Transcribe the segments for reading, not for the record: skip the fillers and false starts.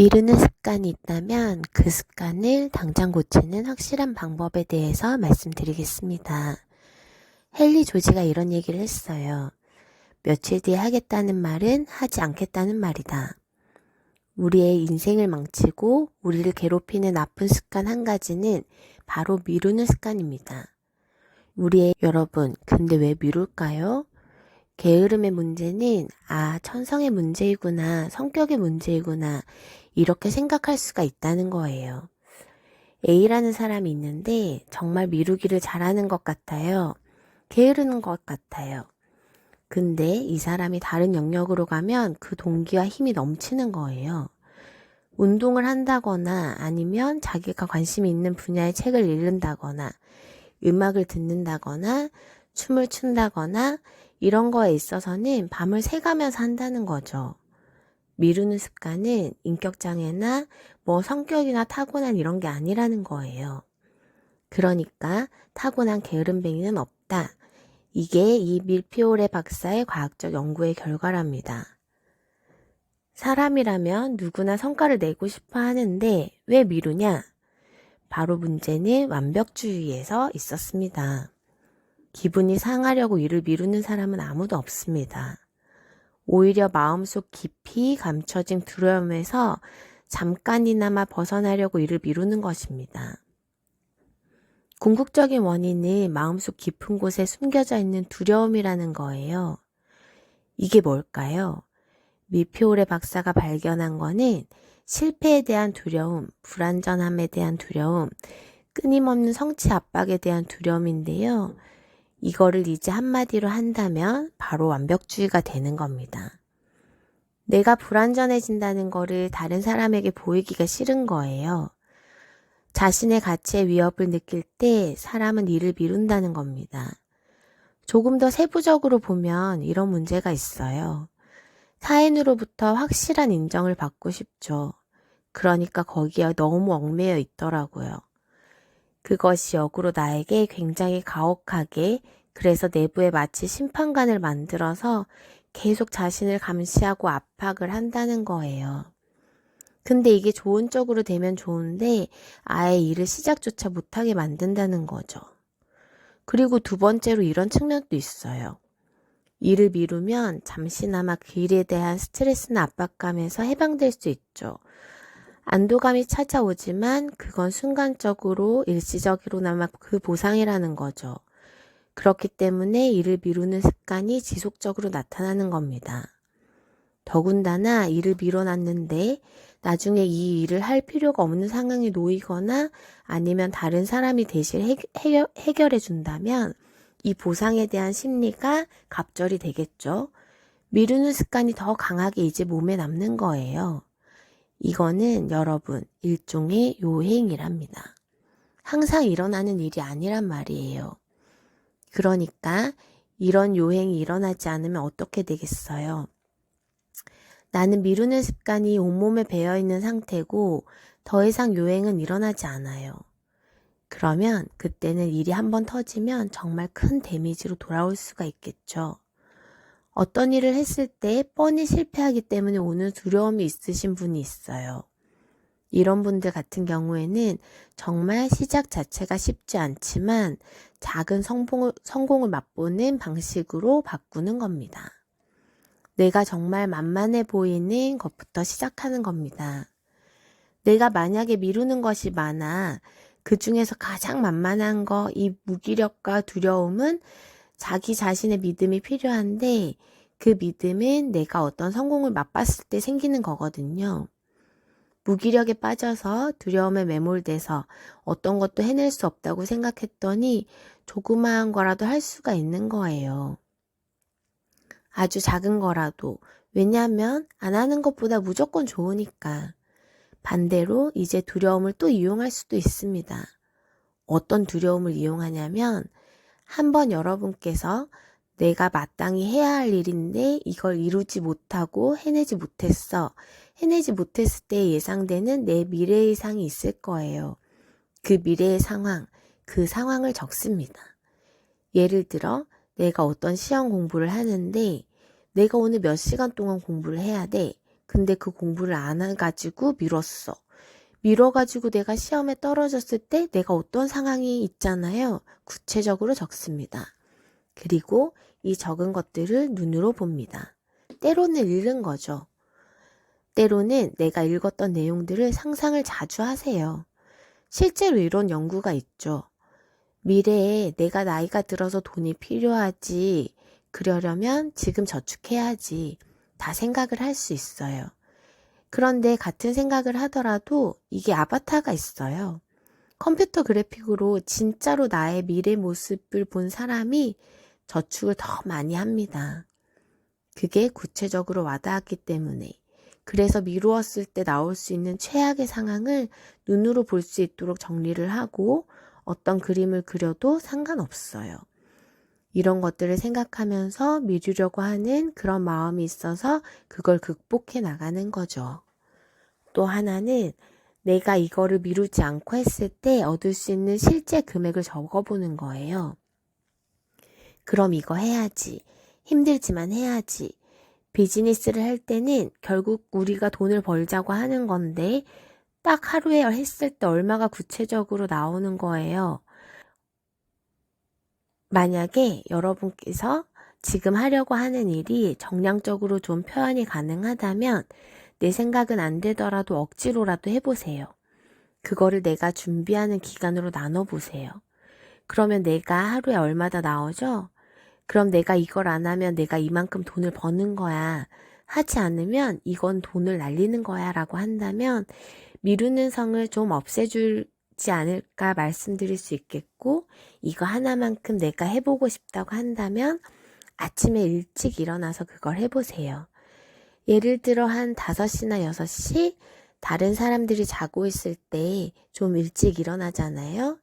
미루는 습관이 있다면 그 습관을 당장 고치는 확실한 방법에 대해서 말씀드리겠습니다. 헨리 조지가 이런 얘기를 했어요. 며칠 뒤에 하겠다는 말은 하지 않겠다는 말이다. 우리의 인생을 망치고 우리를 괴롭히는 나쁜 습관 한 가지는 바로 미루는 습관입니다. 여러분, 근데 왜 미룰까요? 게으름의 문제는 천성의 문제이구나, 성격의 문제이구나 이렇게 생각할 수가 있다는 거예요. A라는 사람이 있는데 정말 미루기를 잘하는 것 같아요. 게으르는 것 같아요. 근데 이 사람이 다른 영역으로 가면 그 동기와 힘이 넘치는 거예요. 운동을 한다거나 아니면 자기가 관심이 있는 분야의 책을 읽는다거나 음악을 듣는다거나 춤을 춘다거나 이런 거에 있어서는 밤을 새가면서 한다는 거죠. 미루는 습관은 인격장애나 성격이나 타고난 이런 게 아니라는 거예요. 그러니까 타고난 게으름뱅이는 없다. 이게 이 밀피오레 박사의 과학적 연구의 결과랍니다. 사람이라면 누구나 성과를 내고 싶어 하는데 왜 미루냐? 바로 문제는 완벽주의에서 있었습니다. 기분이 상하려고 일을 미루는 사람은 아무도 없습니다. 오히려 마음속 깊이 감춰진 두려움에서 잠깐이나마 벗어나려고 일을 미루는 것입니다. 궁극적인 원인은 마음속 깊은 곳에 숨겨져 있는 두려움이라는 거예요. 이게 뭘까요? 밀피오레 박사가 발견한 거는 실패에 대한 두려움, 불완전함에 대한 두려움, 끊임없는 성취 압박에 대한 두려움인데요. 이거를 이제 한마디로 한다면 바로 완벽주의가 되는 겁니다. 내가 불완전해진다는 거를 다른 사람에게 보이기가 싫은 거예요. 자신의 가치에 위협을 느낄 때 사람은 일을 미룬다는 겁니다. 조금 더 세부적으로 보면 이런 문제가 있어요. 타인으로부터 확실한 인정을 받고 싶죠. 그러니까 거기에 너무 얽매여 있더라고요. 그것이 역으로 나에게 굉장히 가혹하게, 그래서 내부에 마치 심판관을 만들어서 계속 자신을 감시하고 압박을 한다는 거예요. 근데 이게 좋은 쪽으로 되면 좋은데 아예 일을 시작조차 못하게 만든다는 거죠. 그리고 두 번째로 이런 측면도 있어요. 일을 미루면 잠시나마 그 일에 대한 스트레스나 압박감에서 해방될 수 있죠. 안도감이 찾아오지만 그건 순간적으로 일시적으로나마 그 보상이라는 거죠. 그렇기 때문에 일을 미루는 습관이 지속적으로 나타나는 겁니다. 더군다나 일을 미뤄놨는데 나중에 이 일을 할 필요가 없는 상황에 놓이거나 아니면 다른 사람이 대신 해결해 준다면 이 보상에 대한 심리가 갑절이 되겠죠. 미루는 습관이 더 강하게 이제 몸에 남는 거예요. 이거는 여러분 일종의 요행이랍니다. 항상 일어나는 일이 아니란 말이에요. 그러니까 이런 요행이 일어나지 않으면 어떻게 되겠어요? 나는 미루는 습관이 온몸에 배어있는 상태고 더 이상 요행은 일어나지 않아요. 그러면 그때는 일이 한번 터지면 정말 큰 데미지로 돌아올 수가 있겠죠. 어떤 일을 했을 때 뻔히 실패하기 때문에 오는 두려움이 있으신 분이 있어요. 이런 분들 같은 경우에는 정말 시작 자체가 쉽지 않지만 작은 성공을 맛보는 방식으로 바꾸는 겁니다. 내가 정말 만만해 보이는 것부터 시작하는 겁니다. 내가 만약에 미루는 것이 많아 그 중에서 가장 만만한 거, 이 무기력과 두려움은 자기 자신의 믿음이 필요한데 그 믿음은 내가 어떤 성공을 맛봤을 때 생기는 거거든요. 무기력에 빠져서 두려움에 매몰돼서 어떤 것도 해낼 수 없다고 생각했더니 조그마한 거라도 할 수가 있는 거예요. 아주 작은 거라도. 왜냐하면 안 하는 것보다 무조건 좋으니까. 반대로 이제 두려움을 또 이용할 수도 있습니다. 어떤 두려움을 이용하냐면 한번 여러분께서 내가 마땅히 해야 할 일인데 이걸 이루지 못하고 해내지 못했어. 해내지 못했을 때 예상되는 내 미래의 상이 있을 거예요. 그 미래의 상황, 그 상황을 적습니다. 예를 들어 내가 어떤 시험 공부를 하는데 내가 오늘 몇 시간 동안 공부를 해야 돼. 근데 그 공부를 안 해가지고 미뤘어. 미뤄가지고 내가 시험에 떨어졌을 때 내가 어떤 상황이 있잖아요. 구체적으로 적습니다. 그리고 이 적은 것들을 눈으로 봅니다. 때로는 읽는 거죠. 때로는 내가 읽었던 내용들을 상상을 자주 하세요. 실제로 이런 연구가 있죠. 미래에 내가 나이가 들어서 돈이 필요하지, 그러려면 지금 저축해야지, 다 생각을 할 수 있어요. 그런데 같은 생각을 하더라도 이게 아바타가 있어요. 컴퓨터 그래픽으로 진짜로 나의 미래 모습을 본 사람이 저축을 더 많이 합니다. 그게 구체적으로 와닿았기 때문에. 그래서 미루었을 때 나올 수 있는 최악의 상황을 눈으로 볼 수 있도록 정리를 하고 어떤 그림을 그려도 상관없어요. 이런 것들을 생각하면서 미루려고 하는 그런 마음이 있어서 그걸 극복해 나가는 거죠. 또 하나는 내가 이거를 미루지 않고 했을 때 얻을 수 있는 실제 금액을 적어보는 거예요. 그럼 이거 해야지. 힘들지만 해야지. 비즈니스를 할 때는 결국 우리가 돈을 벌자고 하는 건데 딱 하루에 했을 때 얼마가 구체적으로 나오는 거예요. 만약에 여러분께서 지금 하려고 하는 일이 정량적으로 좀 표현이 가능하다면 내 생각은 안 되더라도 억지로라도 해보세요. 그거를 내가 준비하는 기간으로 나눠보세요. 그러면 내가 하루에 얼마나 나오죠? 그럼 내가 이걸 안 하면 내가 이만큼 돈을 버는 거야. 하지 않으면 이건 돈을 날리는 거야 라고 한다면 미루는 성을 좀 없애주지 않을까 말씀드릴 수 있겠고, 이거 하나만큼 내가 해보고 싶다고 한다면 아침에 일찍 일어나서 그걸 해보세요. 예를 들어 한 5시나 6시 다른 사람들이 자고 있을 때 좀 일찍 일어나잖아요.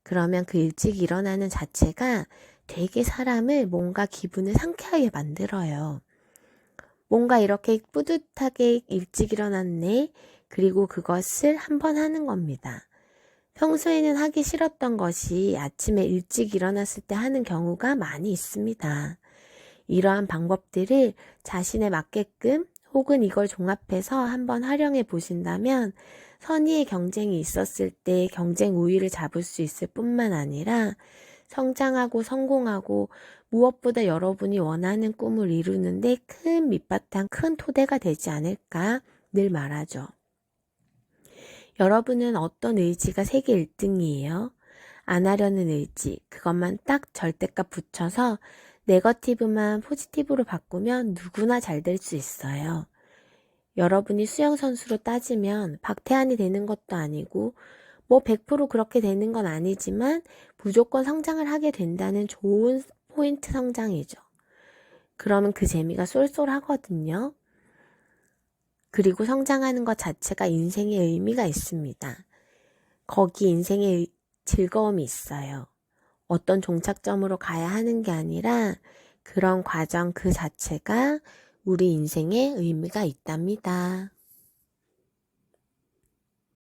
그러면 그 일찍 일어나는 자체가 되게 사람을 뭔가 기분을 상쾌하게 만들어요. 뭔가 이렇게 뿌듯하게 일찍 일어났네. 그리고 그것을 한번 하는 겁니다. 평소에는 하기 싫었던 것이 아침에 일찍 일어났을 때 하는 경우가 많이 있습니다. 이러한 방법들을 자신에 맞게끔 혹은 이걸 종합해서 한번 활용해 보신다면 선의의 경쟁이 있었을 때 경쟁 우위를 잡을 수 있을 뿐만 아니라 성장하고 성공하고 무엇보다 여러분이 원하는 꿈을 이루는데 큰 밑바탕, 큰 토대가 되지 않을까 늘 말하죠. 여러분은 어떤 의지가 세계 1등이에요? 안 하려는 의지, 그것만 딱 절대값 붙여서 네거티브만 포지티브로 바꾸면 누구나 잘 될 수 있어요. 여러분이 수영선수로 따지면 박태환이 되는 것도 아니고 뭐 100% 그렇게 되는 건 아니지만 무조건 성장을 하게 된다는 좋은 포인트 성장이죠. 그러면 그 재미가 쏠쏠하거든요. 그리고 성장하는 것 자체가 인생의 의미가 있습니다. 거기 인생의 즐거움이 있어요. 어떤 종착점으로 가야 하는 게 아니라 그런 과정 그 자체가 우리 인생의 의미가 있답니다.